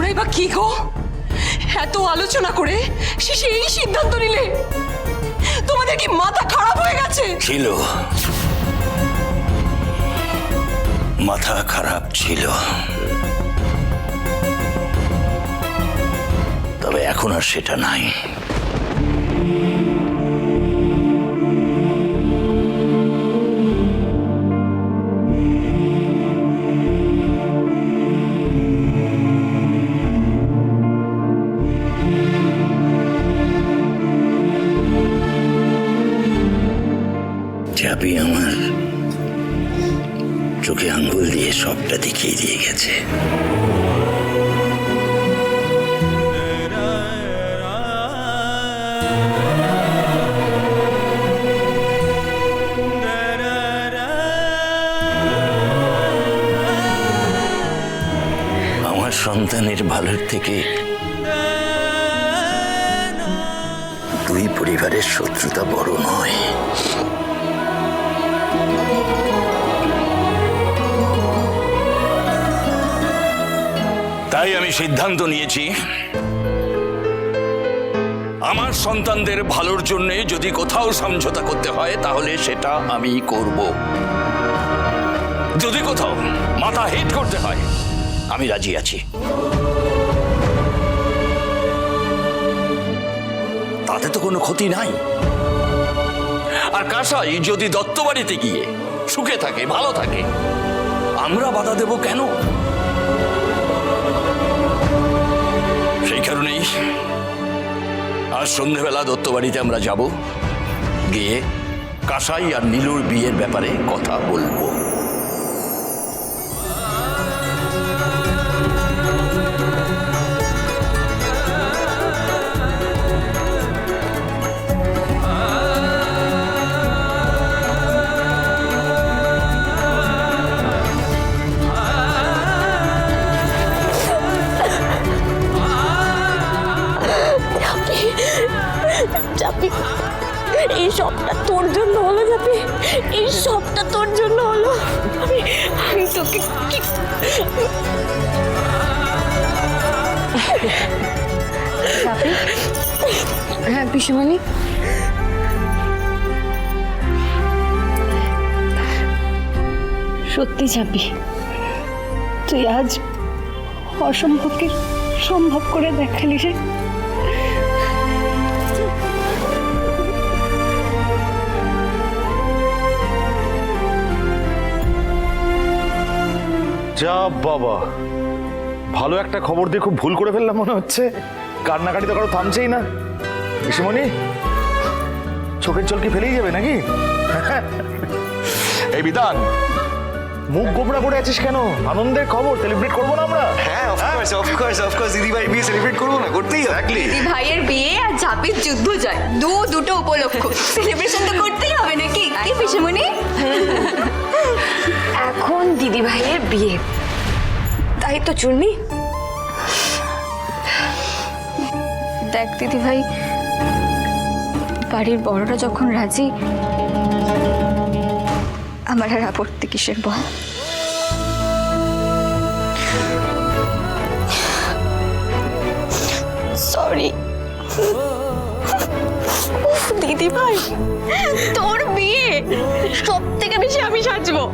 তোমরাই বা কি গো, এত আলোচনা করে শেষে এই সিদ্ধান্ত নিলে? তোমাদের কি মাথা খারাপ হয়ে গেছে? ছিল, মাথা খারাপ ছিল, তবে এখন আর সেটা নাই। চাবি আমার চোখে আঙ্গুল দিয়ে সবটা দেখিয়ে দিয়ে গেছে। আমার সন্তানের ভালোর থেকে দুই পরিবারের শত্রুতা বড় নয়। তাই আমি সিদ্ধান্ত নিয়েছি, আমার সন্তানদের ভালোর জন্য যদি কোথাও সমঝোতা করতে হয় তাহলে সেটা আমি করব। যদি কোথাও মাথা হেট করতে হয় আমি রাজি আছি। তাতে তো কোনো ক্ষতি নাই। আর কাসাই যদি দত্তবাড়িতে গিয়ে সুখে থাকে, ভালো থাকে, আমরা বাধা দেব কেন? সেই কারণেই আজ সন্ধ্যেবেলা দত্তবাড়িতে আমরা যাব, গিয়ে কাসাই আর নীলুর বিয়ের ব্যাপারে কথা বলবো। চাপি, এই সবটা তোর জন্য হলো চাপি, এই সবটা তোর জন্য হলো। আমি তোকে চাপি, হ্যাঁ পিসিমণি, সত্যি চাপি, তুই আজ অসম্ভবকে সম্ভব করে দেখালি রে। যা বাবা, ভালো একটা খবর দিয়ে খুব ভুল করে ফেললাম মনে হচ্ছে। কান্নাকাটি তো কারো থামছেই না। পিসিমণি, চোখের জল কি ফেলেই যাবে নাকি? এই বিধান, মুখ গোবরা করে আছিস কেন? আনন্দের খবর, সেলিব্রেট করবো না আমরা? হ্যাঁ, অফকোর্স দিদি ভাই বিয়ে সেলিব্রেট করবো না, করতেই হবে। দিদি ভাইয়ের বিয়ে আর ঝাপির যুদ্ধ যায়, দুটো উপলক্ষ, সেলিব্রেশন তো করতেই হবে নাকি? কি পিসিমণি? এখন দিদি ভাইয়ের বিয়ে, তাই তো চুন্নি। দেখ দিদি ভাই, বাড়ির বড়রা যখন রাজি, আমার আর আপত্তি কিসের বল? সরি দিদি ভাই, তোর বিয়ে সব থেকে বেশি আমি সাজবো।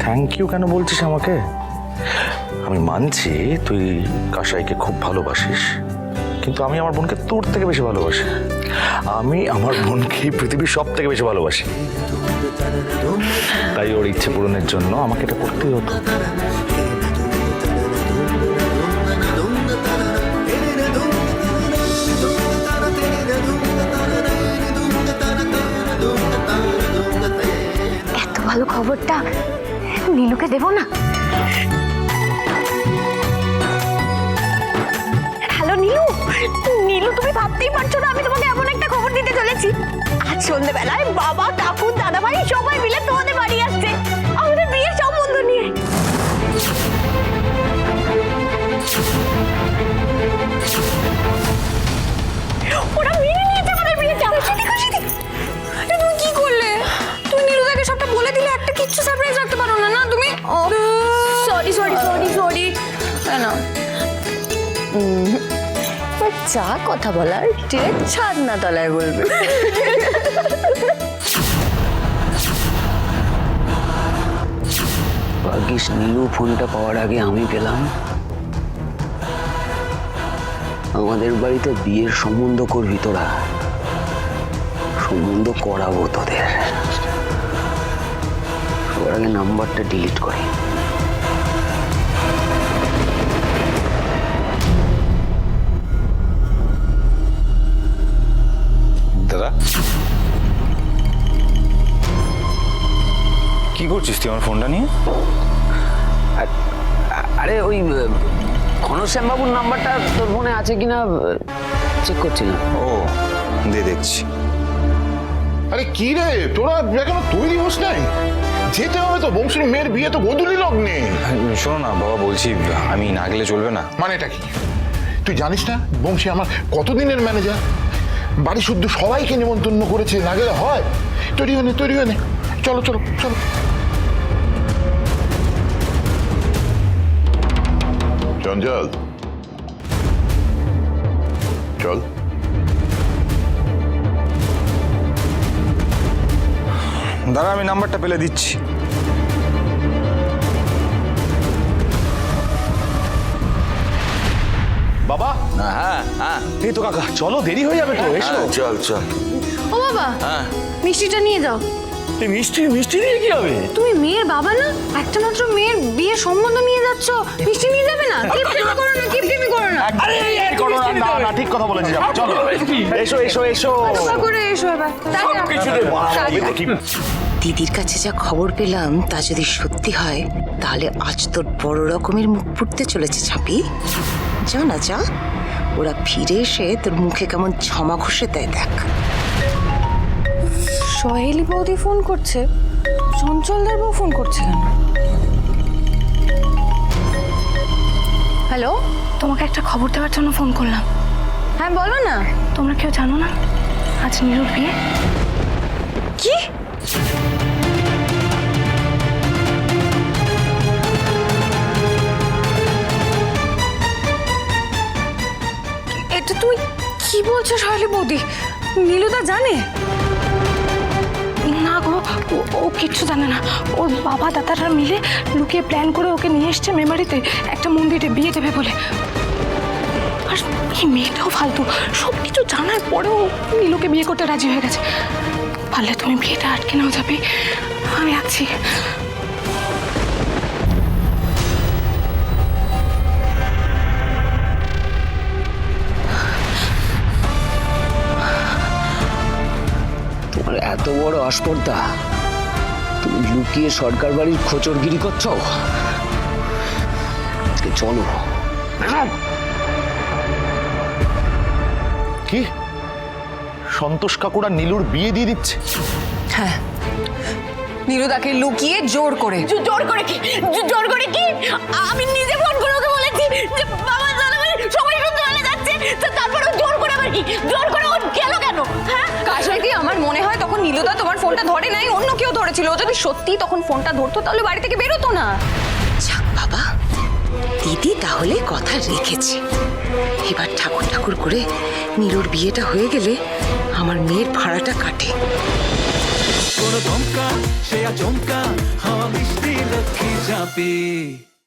থ্যাংক ইউ কেন বলছিস আমাকে? আমি মানছি তুই কাসাইকে খুব ভালোবাসিস, কিন্তু আমি আমার বোনকে তোর থেকে বেশি ভালোবাসি। আমি আমার বোনকে পৃথিবীর সব থেকে বেশি ভালোবাসি, তাই ওর ইচ্ছে পূরণের জন্য আমাকে এটা করতেই হতো। এত ভালো খবরটা নীলুকে দেবো না? হ্যালো নীলু, নীলু তুমি ভাবতেই পারছো না আমি তোমাকে এমন একটা খবর দিতে চলেছি। আজ সন্ধ্যেবেলায় বাবা কাকু দাদা ভাই সবাই মিলে তোমাদের বাড়ি আসছে আমাদের বিয়ের সম্বন্ধ নিয়ে। ওরা মেনে নিয়েছে আমাদের বিয়েটা। তুমি কি করলে? তুমি নীলুদাকে সবটা বলে দিলে, একটা কিচ্ছু সারপ্রাইজ রাখতে পারো না না তুমি? সরি সরি সরি সরি না যা কথা বলার ঠিক ছাদ না তলায় বলবে। ভাগ্যিস নীলু ফোনটা পাওয়ার আগে আমি পেলাম। আমাদের বাড়িতে বিয়ের সম্বন্ধ করবি তোরা, সম্বন্ধ করাবো তোদের। সবার আগে নাম্বারটা ডিলিট করি। দাদা কি করছিস তুই আমার ফোনটা নিয়ে? আরে ওই ঘনশ্যাম বাবুর নাম্বারটা তোর ফোনে আছে কিনা চেক করছিলাম। ও দে দেখছি। আরে কি রে, তোরা এখনো তৈরি হোস নাই? যেতে হবে তো, বংশীর মেয়ের বিয়ে তো গোধূলি লগ্নে। শোনো না বাবা, বলছি আমি না গেলে চলবে না? মানেটা কি? তুই জানিস না বংশী আমার কতদিনের ম্যানেজার? বাড়ি শুদ্ধ সবাইকে নিমন্ত্রণ করেছে, না গেলে হয়? তৈরি হয়ে নে, তৈরি হয়ে নে, চলো চলো চলো। চঞ্চল চল। দাদা আমি নাম্বারটা পেলে দিচ্ছি। বাবা, হ্যাঁ হ্যাঁ এই তো কাকা, চলো দেরি হয়ে যাবে তো, এসো। হ্যাঁ, চল চল। ও বাবা, হ্যাঁ মিষ্টিটা নিয়ে যাও। এই মিষ্টি মিষ্টি দিয়ে কি হবে? তুমি মেয়ের বাবা না, একটা মাত্র মেয়ের বিয়ের সম্বন্ধ নিয়ে যাচ্ছ, মিষ্টি নিয়ে যাবে না? কিপটেমি করো না, কিপটেমি করো না। আরে এই করো না, না না, ঠিক কথা বলেছি। চলো এসো এসো এসো। কৃপা করে এসো এবার। কিছু দেবো দেখি। দিদির কাছে যা খবর পেলাম তা যদি সত্যি হয় তাহলে আজ তোর বড় রকমের মুখ ফুটতে চলেছে ছাপি। যা না যা, ওরা ফিরে এসে তোর মুখে কেমন ঝমা ঘষে দেয় দেখ। সহেলি বৌদি ফোন করছে, চঞ্চলদার বউ ফোন করছে কেন? হ্যালো, তোমাকে একটা খবর দেওয়ার জন্য ফোন করলাম। হ্যাঁ বলো না। তোমরা কেউ জানো না আজ নীলুর বিয়ে? কি? এটা তুমি কি বলছো সহেলি বৌদি? নীলুদা জানে? না গো, ও কিচ্ছু জানে না। ওর বাবা দাদারা মিলে লুকিয়ে প্ল্যান করে ওকে নিয়ে এসছে মেমারিতে একটা মন্দিরে বিয়ে দেবে বলে। আর এই মেয়েটাও ফালতু, সব কিছু জানার পরেও নীলুকে বিয়ে করতে রাজি হয়ে গেছে। পারলে তুমি বিয়েটা আটকে নাও যাবে, আমি আছি। তোমার এত বড় আসপর্দা, তুমি লুকিয়ে সরকার বাড়ির খোঁচরগিরি করছো? চলো। কি সন্তোষ কাকুরা নীলুর বিয়ে দিয়ে দিচ্ছে? হ্যাঁ, নীলুদাকে লুকিয়ে জোর করে। জোর করে কি? জোর করে কি? আমি নিজে ফোন করে ওকে বলেছি যে বাবা দাদা ভাই সবাই সন্ধ্যেবেলা যাচ্ছে, তো তারপর ও জোর করে আবার কি? জোর করে ও গেল কেন? হ্যাঁ কাশাই কি আমার মনে হয় তখন নীলুদা তোমার ফোনটা ধরে নাই, অন্য কেউ ধরেছিল। ও যদি সত্যি তখন ফোনটা ধরতো তাহলে বাড়ি থেকে বেরোতো না। যাক বাবা, দিদি তাহলে কথা রেখেছে। এবার ঠাকুর ঠাকুর করে নীলুর বিয়েটা হয়ে গেলে আমার মেয়ের ভাড়াটা কাটে। কোনো দমকা সে আচমকা হাওয়া মিষ্টি লক্ষ্মী চাপি।